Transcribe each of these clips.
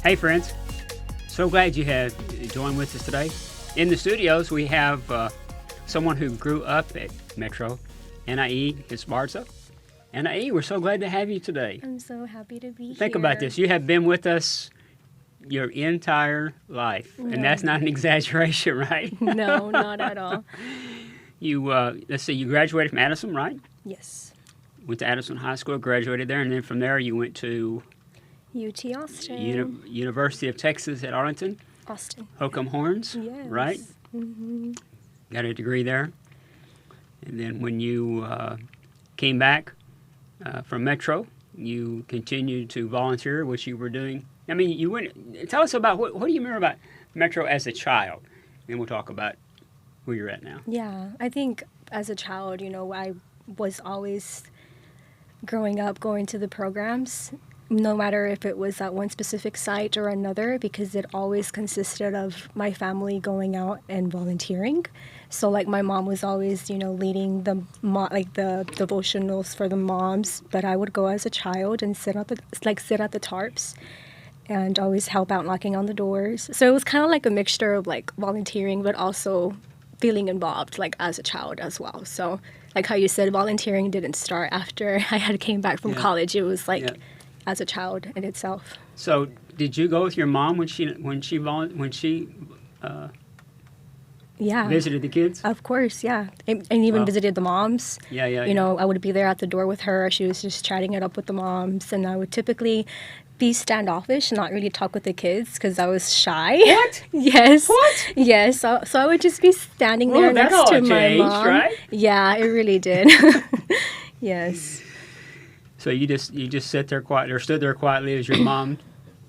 Hey friends, so glad you have joined with us today. In the studios we have someone who grew up at Metro, Anahi Esparza. Anahi, we're so glad to have you today. I'm so happy to be here. Think about this, you have been with us your entire life, and that's not an exaggeration, right? No, not at all. You, let's see, you graduated from Addison, right? Yes. Went to Addison High School, graduated there, and then from there you went to UT Austin. University of Texas at Arlington. Austin. Hook'em Horns, Yes. right? Mm-hmm. Got a degree there. And then when you came back from Metro, you continued to volunteer, which you were doing. I mean, you went. Tell us about what do you remember about Metro as a child? And we'll talk about where you're at now. Yeah, I think as a child, I was always growing up going to the programs, no matter if it was at one specific site or another, because it always consisted of my family going out and volunteering. So like my mom was always, leading the devotionals for the moms, but I would go as a child and sit at the tarps and always help out knocking on the doors. So it was kind of like a mixture of like volunteering, but also feeling involved like as a child as well. So like how you said, volunteering didn't start after I had came back from college. It was like as a child in itself. So did you go with your mom when she visited the kids? Of course, yeah. And even visited the moms. Yeah. I would be there at the door with her. She was just chatting it up with the moms. And I would typically be standoffish, not really talk with the kids because I was shy. What? Yes. What? Yes. So I would just be standing there next to my mom. Right? Yeah, it really did. Yes. So you just sit there quietly or stood there quietly as your mom.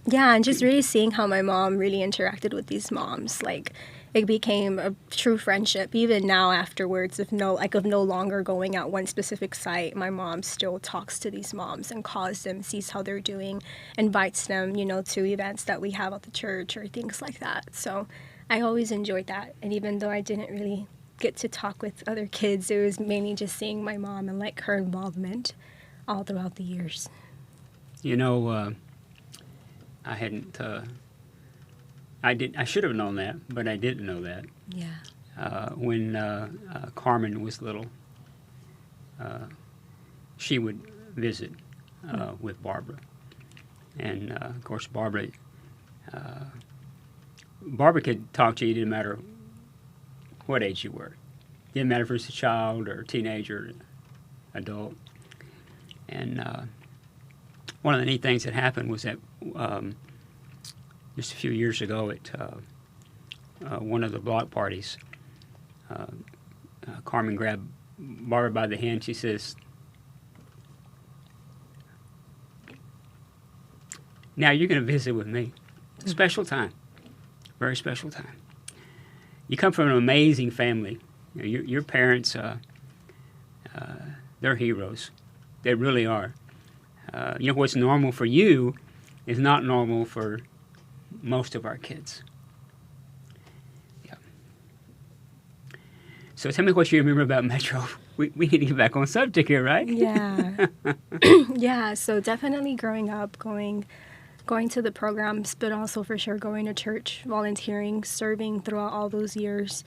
Yeah, and just really seeing how my mom really interacted with these moms, like it became a true friendship. Even now, afterwards, of no longer going at one specific site, my mom still talks to these moms and calls them, sees how they're doing, invites them, to events that we have at the church or things like that. So I always enjoyed that. And even though I didn't really get to talk with other kids, it was mainly just seeing my mom and like her involvement all throughout the years. I hadn't. I should have known that, but I didn't know that. Yeah. When Carmen was little, she would visit with Barbara, and of course Barbara could talk to you. Didn't matter what age you were. Didn't matter if it was a child or a teenager, adult. And one of the neat things that happened was that just a few years ago at one of the block parties, Carmen grabbed Barbara by the hand. She says, "Now you're going to visit with me. Special time. Very special time. You come from an amazing family. Your parents, they're heroes. They really are. What's normal for you is not normal for most of our kids." Yeah. So tell me what you remember about Metro. We need to get back on subject here, right? Yeah. Yeah, so definitely growing up, going to the programs, but also for sure going to church, volunteering, serving throughout all those years,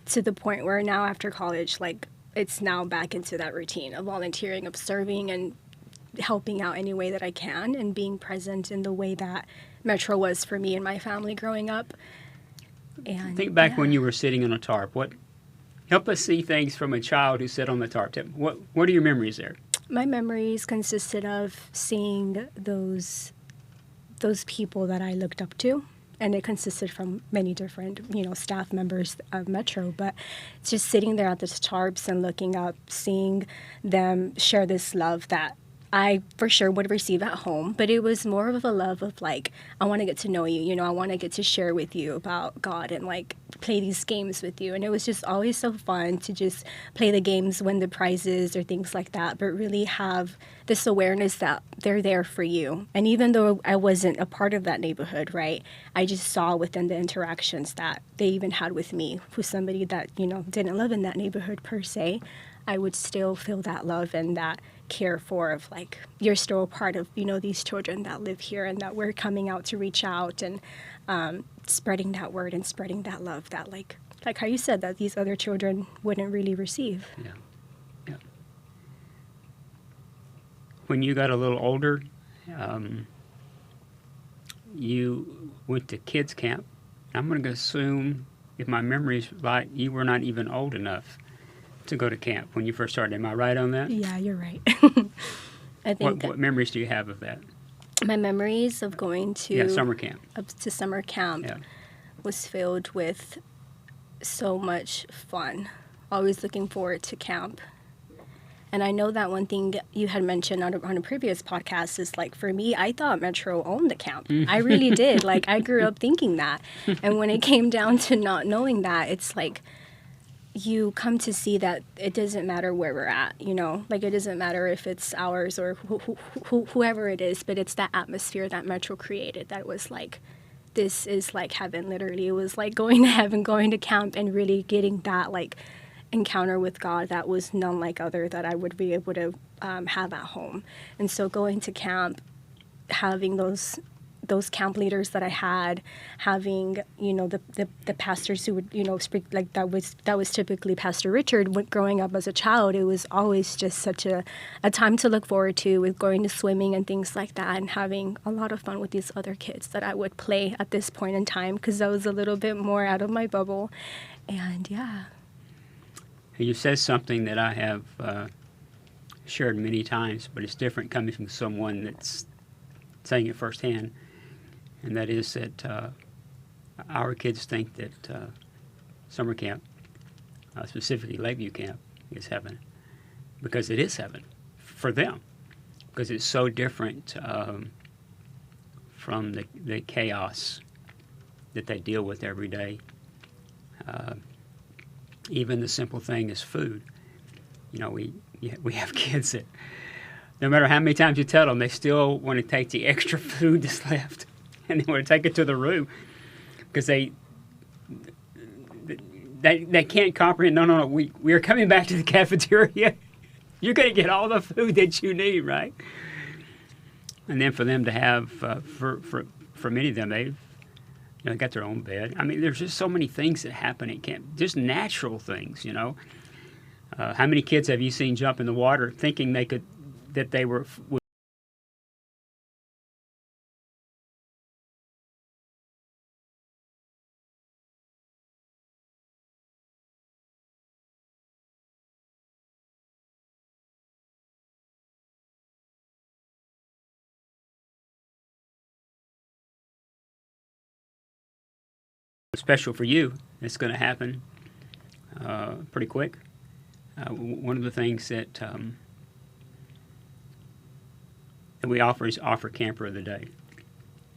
to the point where now after college, like, it's now back into that routine of volunteering, of serving and helping out any way that I can and being present in the way that Metro was for me and my family growing up. And think back when you were sitting on a tarp. Help us see things from a child who sat on the tarp. What are your memories there? My memories consisted of seeing those people that I looked up to. And it consisted from many different, staff members of Metro. But just sitting there at the tarps and looking up, seeing them share this love that I for sure would receive at home. But it was more of a love of like, I want to get to know you. I want to get to share with you about God and like play these games with you. And it was just always so fun to just play the games, win the prizes or things like that, but really have this awareness that they're there for you. And even though I wasn't a part of that neighborhood, right, I just saw within the interactions that they even had with me, who's somebody that, didn't live in that neighborhood per se, I would still feel that love and that care for, of like, you're still a part of, these children that live here, and that we're coming out to reach out and spreading that word and spreading that love that like how you said, that these other children wouldn't really receive. Yeah. Yeah. When you got a little older, you went to kids camp. I'm going to assume, if my memory is right, you were not even old enough to go to camp when you first started. Am I right on that? Yeah, you're right. I think What memories do you have of that? my memories of going to Summer camp. up to summer camp Yeah. was filled with so much fun. Always looking forward to camp. And I know that one thing you had mentioned on a previous podcast is, like, for me, I thought Metro owned the camp. I really did. Like, I grew up thinking that. And when it came down to not knowing that, it's like you come to see that it doesn't matter where we're at, Like, it doesn't matter if it's ours or whoever it is, but it's that atmosphere that Metro created that was like, this is like heaven, literally. It was like going to heaven, going to camp, and really getting that, like, encounter with God that was none like other that I would be able to have at home. And so going to camp, having those camp leaders that I had, having the pastors who would speak, like that was typically Pastor Richard. When growing up as a child, it was always just such a time to look forward to, with going to swimming and things like that, and having a lot of fun with these other kids that I would play at this point in time, because I was a little bit more out of my bubble. And yeah. You said something that I have shared many times, but it's different coming from someone that's saying it firsthand, and that is that our kids think that summer camp, specifically Lakeview camp, is heaven, because it is heaven for them, because it's so different from the chaos that they deal with every day. Even the simple thing is food. We have kids that, no matter how many times you tell them, they still want to take the extra food that's left, and they want to take it to the room, because they can't comprehend. No. We are coming back to the cafeteria. You're going to get all the food that you need, right? And then for them to have, for many of them, they've got their own bed. I mean, there's just so many things that happen at camp, just natural things, How many kids have you seen jump in the water thinking that they were special for you? It's going to happen pretty quick. One of the things that we offer is Camper of the Day.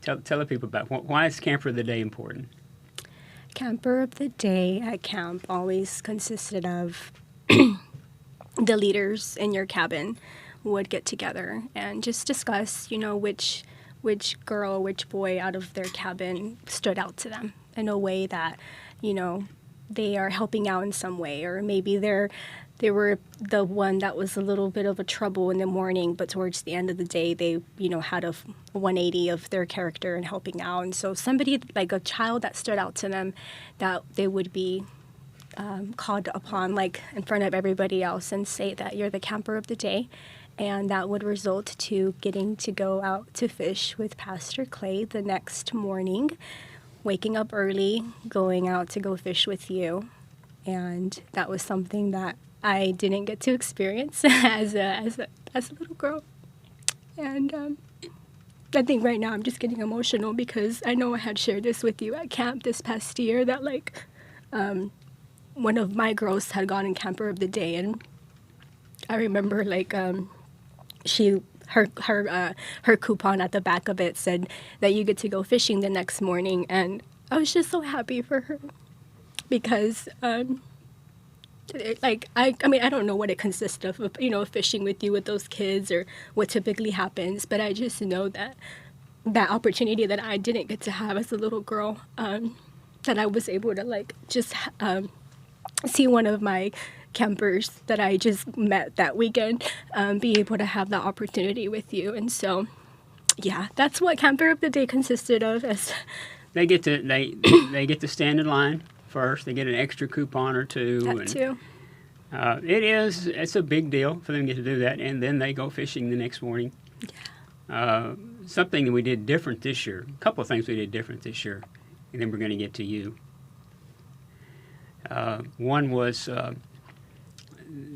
Tell the people about why is Camper of the Day important? Camper of the Day at camp always consisted of the leaders in your cabin would get together and just discuss, which girl, which boy out of their cabin stood out to them in a way that, they are helping out in some way, or maybe they were the one that was a little bit of a trouble in the morning, but towards the end of the day, they, had a 180 of their character and helping out. And so somebody, like a child that stood out to them, that they would be called upon, like in front of everybody else, and say that you're the camper of the day. And that would result to getting to go out to fish with Pastor Clay the next morning, waking up early, going out to go fish with you. And that was something that I didn't get to experience as a little girl. And I think right now I'm just getting emotional, because I know I had shared this with you at camp this past year, that one of my girls had gone in camper of the day, and I remember her coupon at the back of it said that you get to go fishing the next morning, and I was just so happy for her, because I don't know what it consists of, fishing with you with those kids, or what typically happens, but I just know that opportunity that I didn't get to have as a little girl, that I was able to just see one of my campers that I just met that weekend, be able to have that opportunity with you. And so, yeah, that's what Camper of the Day consisted of. As They get to they get to stand in line first. They get an extra coupon or two. that too. It's a big deal for them to get to do that, and then they go fishing the next morning. Something that we did different this year. A couple of things we did different this year, and then we're going to get to you. One was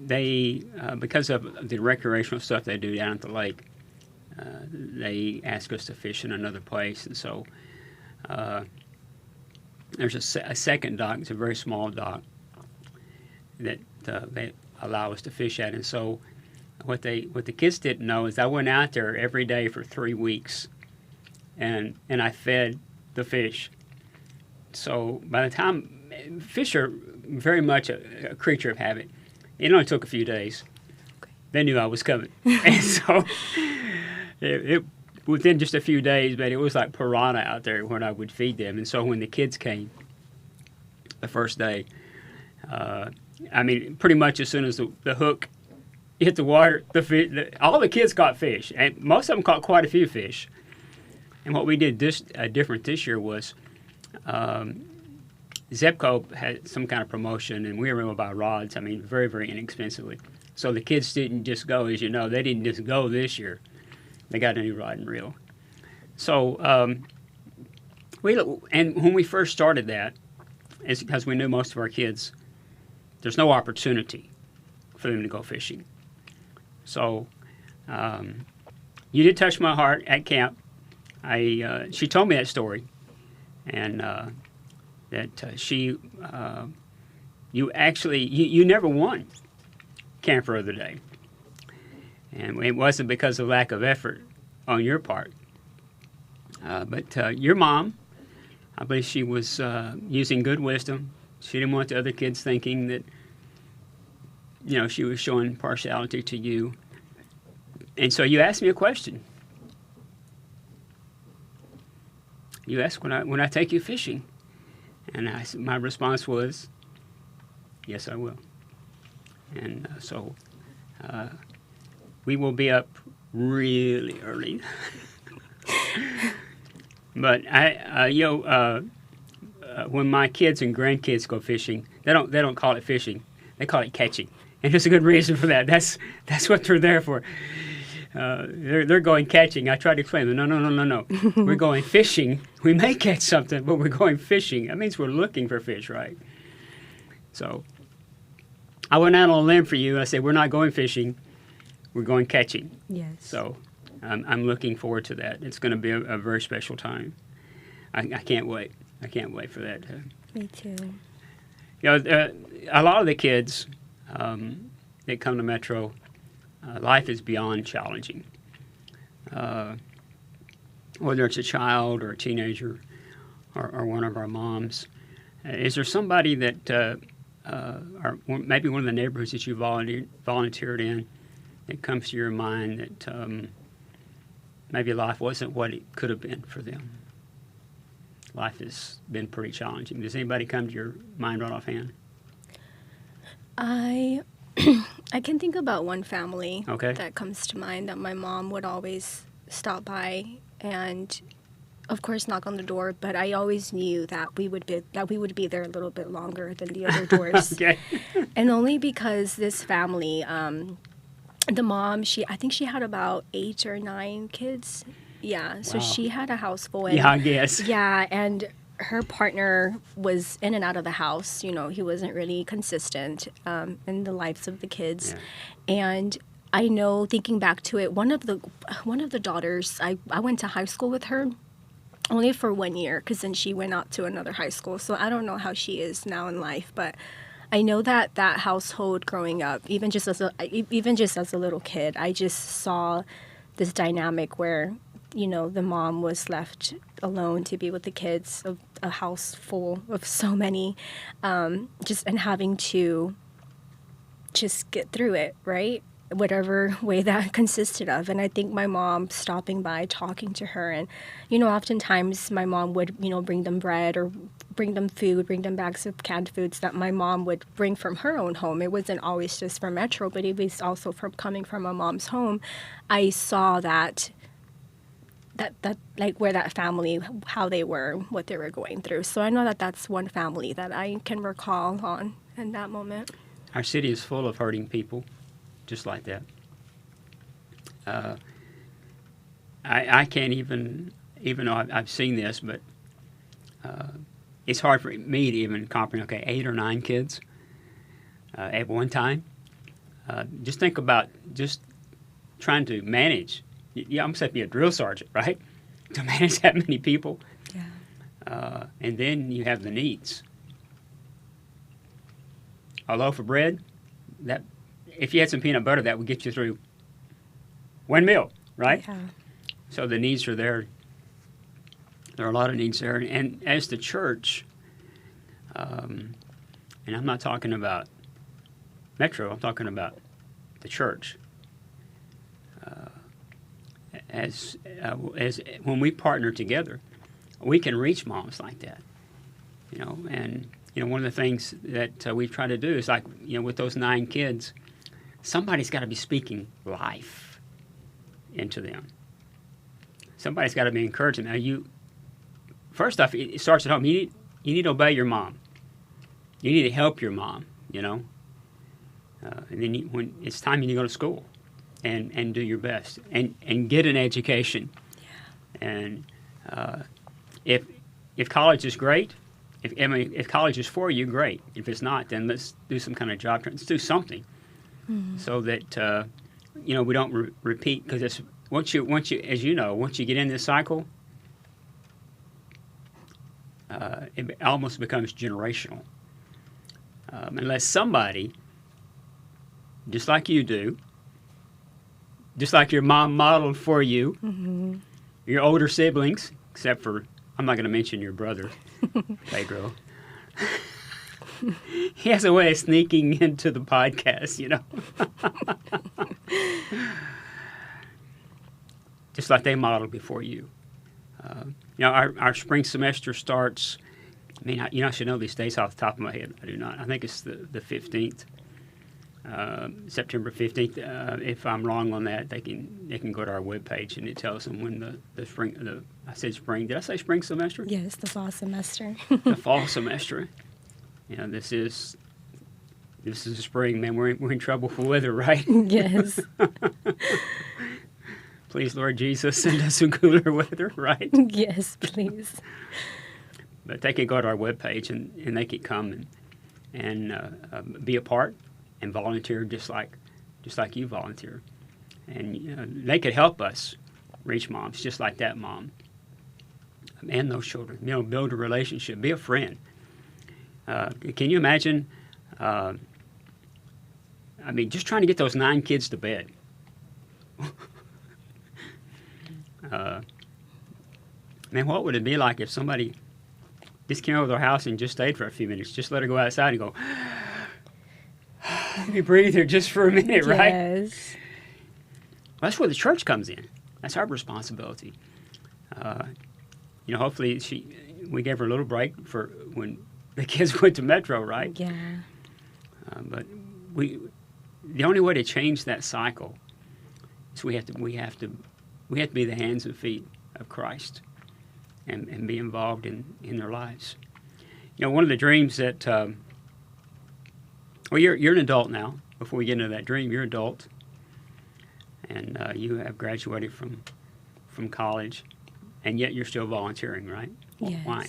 they because of the recreational stuff they do down at the lake, they asked us to fish in another place, and so there's a second dock. It's a very small dock that they allow us to fish at, and so what the kids didn't know is I went out there every day for 3 weeks, and I fed the fish. So by the time fish are very much a creature of habit, it only took a few days. Okay. They knew I was coming, and so it within just a few days, but it was like piranha out there when I would feed them. And so when the kids came the first day, pretty much as soon as the hook hit the water, all the kids caught fish, and most of them caught quite a few fish. And what we did different this year was Zepco had some kind of promotion, and we were able to buy rods, very, very inexpensively. So the kids didn't just go, as you know, they didn't just go this year. They got a new rod and reel. So when we first started that, it's because we knew most of our kids, there's no opportunity for them to go fishing. So you did touch my heart at camp. She told me that story, and that you never won Camper of the Day, and it wasn't because of lack of effort on your part, but your mom, I believe she was using good wisdom. She didn't want the other kids thinking that she was showing partiality to you. And so you asked me a question. You asked when I take you fishing, and my response was, yes, I will. And so we will be up really early. But when my kids and grandkids go fishing, they don't call it fishing. They call it catching, and there's a good reason for that. That's what they're there for. They're going catching. I try to explain to them, no. We're going fishing. We may catch something, but we're going fishing. That means we're looking for fish, right? So I went out on a limb for you. I said, we're not going fishing. We're going catching. Yes. So I'm looking forward to that. It's going to be a very special time. I can't wait. I can't wait for that. Me too. A lot of the kids that come to Metro, life is beyond challenging. Whether it's a child or a teenager or one of our moms, is there somebody that, or maybe one of the neighborhoods that you volunteered in, that comes to your mind that maybe life wasn't what it could have been for them? Life has been pretty challenging. Does anybody come to your mind right offhand? I can think about one family that comes to mind that my mom would always stop by and, of course, knock on the door. But I always knew that we would be there a little bit longer than the other doors. Okay. And only because this family, the mom, I think she had about 8 or 9 kids. Yeah, so wow. She had a house full. And, yeah, I guess. Yeah, and her partner was in and out of the house. He wasn't really consistent in the lives of the kids. Yeah. And I know, thinking back to it, one of the daughters, I went to high school with her only for 1 year, because then she went out to another high school. So I don't know how she is now in life, but I know that household growing up, even just as a little kid, I just saw this dynamic where the mom was left alone to be with the kids of a house full of so many, and having to just get through it, right? whatever way that consisted of. And I think my mom stopping by, talking to her, and, oftentimes my mom would, bring them bread or bring them food, bring them bags of canned foods that my mom would bring from her own home. It wasn't always just from Metro, but it was also from coming from my mom's home. I saw that like where that family, how they were, what they were going through. So I know that that's one family that I can recall on in that moment. Our city is full of hurting people, just like that. I can't even though I've seen this, but it's hard for me to even comprehend. Okay, 8 or 9 kids at one time. Just think about just trying to manage. You almost have to be a drill sergeant, right? To manage that many people. Yeah. And then you have the needs. A loaf of bread, that if you had some peanut butter, that would get you through one meal, right? Yeah. So the needs are there. There are a lot of needs there. And as the church, and I'm not talking about Metro, I'm talking about the church. As when we partner together, we can reach moms like that, and one of the things that we try to do is, like, with those 9 kids, somebody's got to be speaking life into them. Somebody's got to be encouraging. Now, first off, it starts at home. You need to obey your mom. You need to help your mom. And then when it's time, you need to go to school. And do your best and get an education. Yeah. And if college is great, if college is for you, great. If it's not, then let's do some kind of job. Let's do something so that we don't repeat, because it's once you as you know, once you get in this cycle, it almost becomes generational. Unless somebody, just like you do. Just like your mom modeled for you, your older siblings, except for, I'm not going to mention your brother, Pedro. He has a way of sneaking into the podcast, Just like they modeled before you. Our spring semester starts, I should know these dates off the top of my head. I do not. I think it's the 15th. September 15th. If I'm wrong on that, they can go to our webpage and it tells them when the spring. I said spring. Did I say spring semester? Yes, the fall semester. The fall semester. This is the spring, man. We're in trouble for weather, right? Yes. Please, Lord Jesus, send us some cooler weather, right? Yes, please. But they can go to our webpage and they can come and be a part. And volunteer just like you volunteer, and they could help us reach moms just like that mom and those children. Build a relationship, be a friend. Can you imagine? Just trying to get those 9 kids to bed. What would it be like if somebody just came over to our house and just stayed for a few minutes, just let her go outside and go. Let me breathe here just for a minute, right? Yes. Well, that's where the church comes in. That's our responsibility. Hopefully we gave her a little break for when the kids went to Metro, right? Yeah. But the only way to change that cycle is we have to be the hands and feet of Christ and be involved in their lives. One of the dreams that well, you're an adult now. Before we get into that dream, you're an adult, and you have graduated from college, and yet you're still volunteering, right? Yes. Why?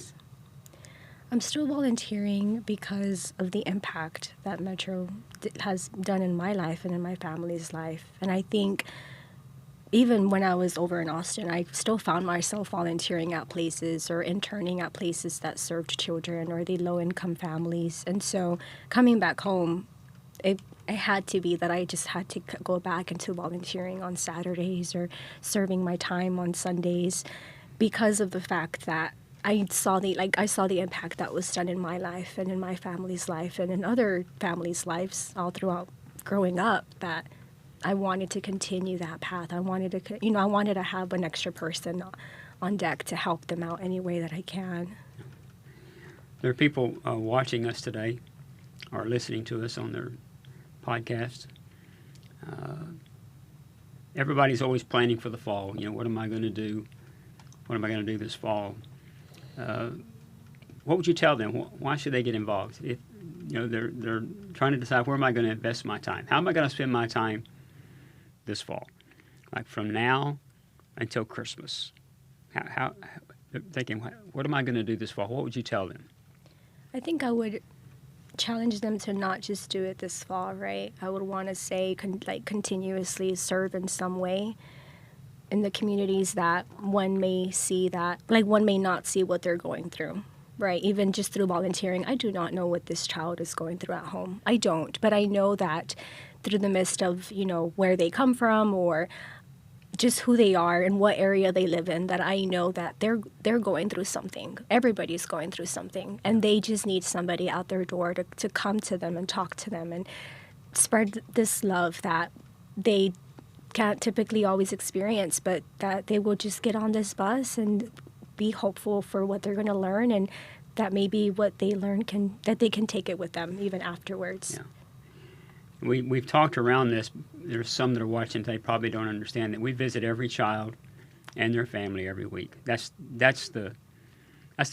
I'm still volunteering because of the impact that Metro has done in my life and in my family's life. And I think even when I was over in Austin, I still found myself volunteering at places or interning at places that served children or the low-income families. And so coming back home, it had to be that I just had to go back into volunteering on Saturdays or serving my time on Sundays because of the fact that I saw the impact that was done in my life and in my family's life and in other families' lives all throughout growing up, that I wanted to continue that path. I wanted to have an extra person on deck to help them out any way that I can. There are people watching us today or listening to us on their podcast. Everybody's always planning for the fall. What am I going to do? What am I going to do this fall? What would you tell them? Why should they get involved? If they're trying to decide, where am I going to invest my time? How am I going to spend my time this fall? Like from now until Christmas. How they're thinking, what am I going to do this fall? What would you tell them? I think I would challenge them to not just do it this fall, right? I would want to say continuously serve in some way in the communities that one may not see what they're going through, right? Even just through volunteering. I do not know what this child is going through at home. I don't, but I know that through the midst of, where they come from or just who they are and what area they live in, that I know that they're going through something. Everybody's going through something, and they just need somebody out their door to come to them and talk to them and spread this love that they can't typically always experience, but that they will just get on this bus and be hopeful for what they're going to learn, and that maybe what they learn that they can take it with them even afterwards. Yeah. We've talked around this. There's some that are watching today probably don't understand that we visit every child and their family every week. That's the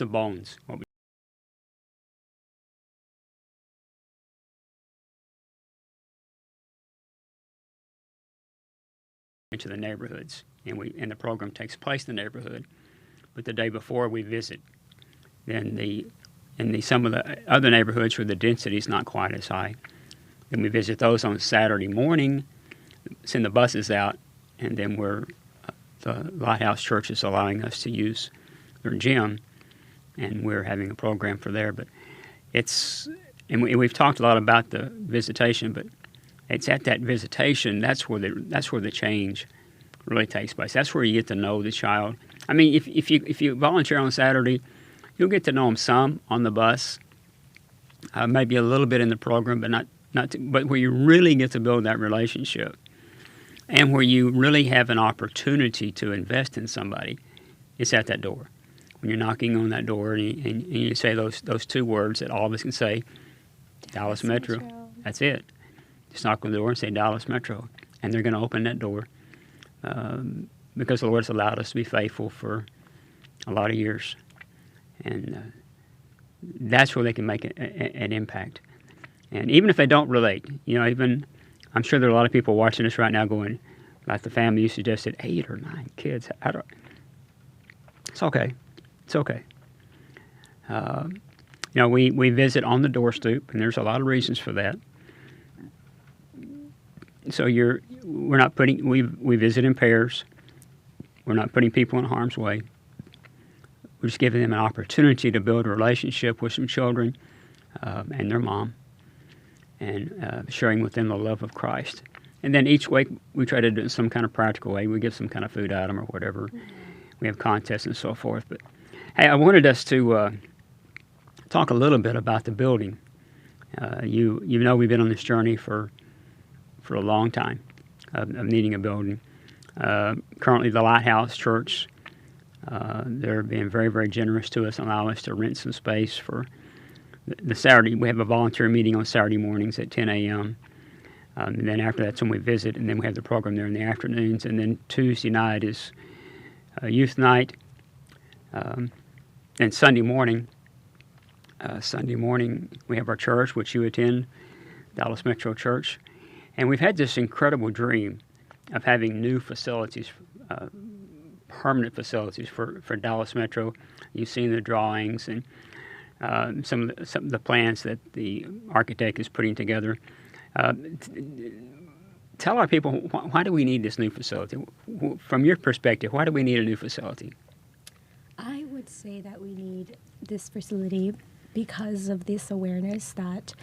bones. What we into the neighborhoods, and the program takes place in the neighborhood. But the day before we visit, then some of the other neighborhoods where the density is not quite as high. Then we visit those on Saturday morning, send the buses out, and then the Lighthouse Church is allowing us to use their gym, and we're having a program for there. But we've talked a lot about the visitation, but it's at that visitation that's where the change really takes place. That's where you get to know the child. I mean, if you volunteer on Saturday, you'll get to know them some on the bus, maybe a little bit in the program, but but where you really get to build that relationship, and where you really have an opportunity to invest in somebody, it's at that door. When you're knocking on that door and you say those two words that all of us can say, Dallas Metro. That's it. Just knock on the door and say Dallas Metro, and they're going to open that door because the Lord's allowed us to be faithful for a lot of years, and that's where they can make an impact. And even if they don't relate, I'm sure there are a lot of people watching this right now going, like the family you suggested, 8 or 9 kids. It's okay. It's okay. We visit on the doorstep, and there's a lot of reasons for that. So we visit in pairs. We're not putting people in harm's way. We're just giving them an opportunity to build a relationship with some children and their mom, and sharing with them the love of Christ. And then each week we try to do it in some kind of practical way. We give some kind of food item or whatever. We have contests and so forth. But hey, I wanted us to talk a little bit about the building. We've been on this journey for a long time of needing a building. Currently, the Lighthouse Church, they're being very, very generous to us, allowing us to rent some space for the Saturday. We have a volunteer meeting on Saturday mornings at 10 a.m. And then after that's when we visit, and then we have the program there in the afternoons. And then Tuesday night is youth night. And Sunday morning, we have our church, which you attend, Dallas Metro Church. And we've had this incredible dream of having new facilities, permanent facilities for Dallas Metro. You've seen the drawings and some of the plans that the architect is putting together. Tell our people, why do we need this new facility? From your perspective, why do we need a new facility? I would say that we need this facility because of this awareness that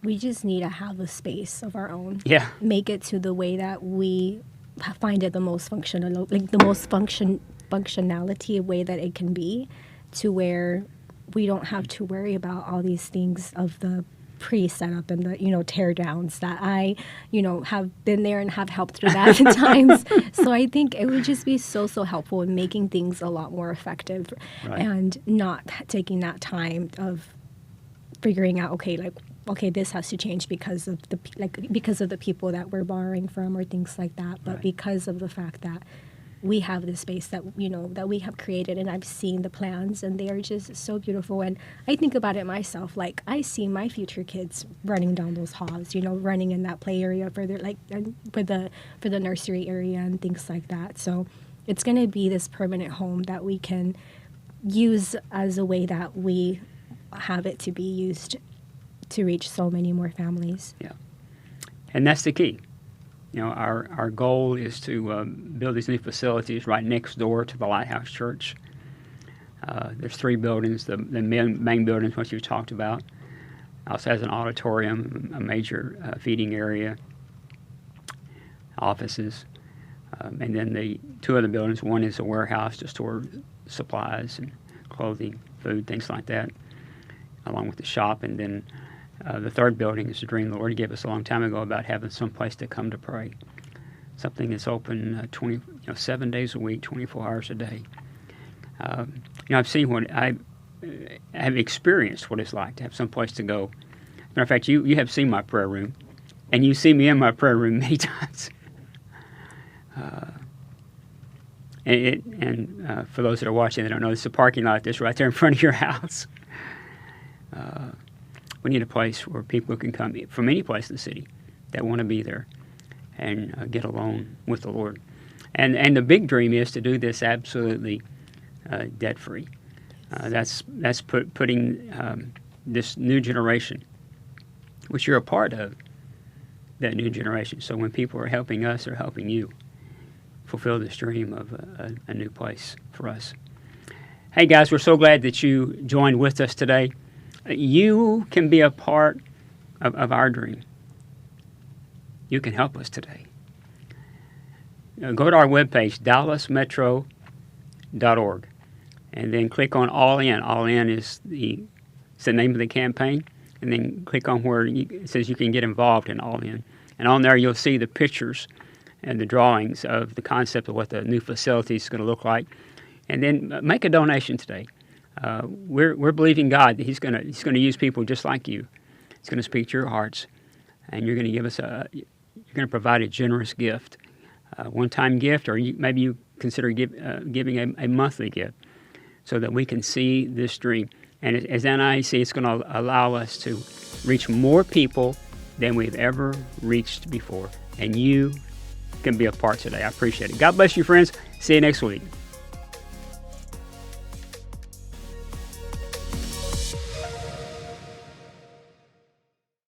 we just need to have a space of our own. Yeah. Make it to the way that we find it the most functional, like the most functionality way that it can be, to where we don't have to worry about all these things of the pre-set up and the tear downs that I have been there and have helped through that at times. So I think it would just be so helpful in making things a lot more effective, Right. and not taking that time of figuring out, okay, this has to change because of the people that we're borrowing from or things like that, but Right. because of the fact that we have this space that that we have created, and I've seen the plans, and they are just so beautiful. And I think about it myself, like I see my future kids running down those halls, running in that play area for the nursery area and things like that. So it's going to be this permanent home that we can use as a way that we have it to be used to reach so many more families. Yeah. And that's the key. Our goal is to build these new facilities right next door to the Lighthouse Church. There's 3 buildings. The main building is what you talked about. Also has an auditorium, a major feeding area, offices, and then the 2 other buildings. One is a warehouse to store supplies and clothing, food, things like that, along with the shop. And then the 3rd building is a dream the Lord gave us a long time ago about having some place to come to pray, something that's open 7 days a week, 24 hours a day. I've seen what I have experienced what it's like to have some place to go. Matter of fact, you have seen my prayer room, and you see me in my prayer room many times. And for those that are watching, they don't know, there's a parking lot that's right there in front of your house. We need a place where people can come from any place in the city that want to be there and get alone with the Lord. And the big dream is to do this absolutely debt-free. That's putting this new generation, which you're a part of, that new generation. So when people are helping us, they're helping you fulfill this dream of a new place for us. Hey guys, we're so glad that you joined with us today. You can be a part of our dream. You can help us today. Go to our webpage, dallasmetro.org, and then click on All In. All In is the name of the campaign, and then click on where it says you can get involved in All In. And on there you'll see the pictures and the drawings of the concept of what the new facility is going to look like. And then make a donation today. We're believing God that He's going to use people just like you. He's going to speak to your hearts, and you're going to give us you're going to provide a generous gift, one-time gift, or maybe you consider giving a monthly gift, so that we can see this dream. And as Anahi, it's going to allow us to reach more people than we've ever reached before. And you can be a part today. I appreciate it. God bless you, friends. See you next week.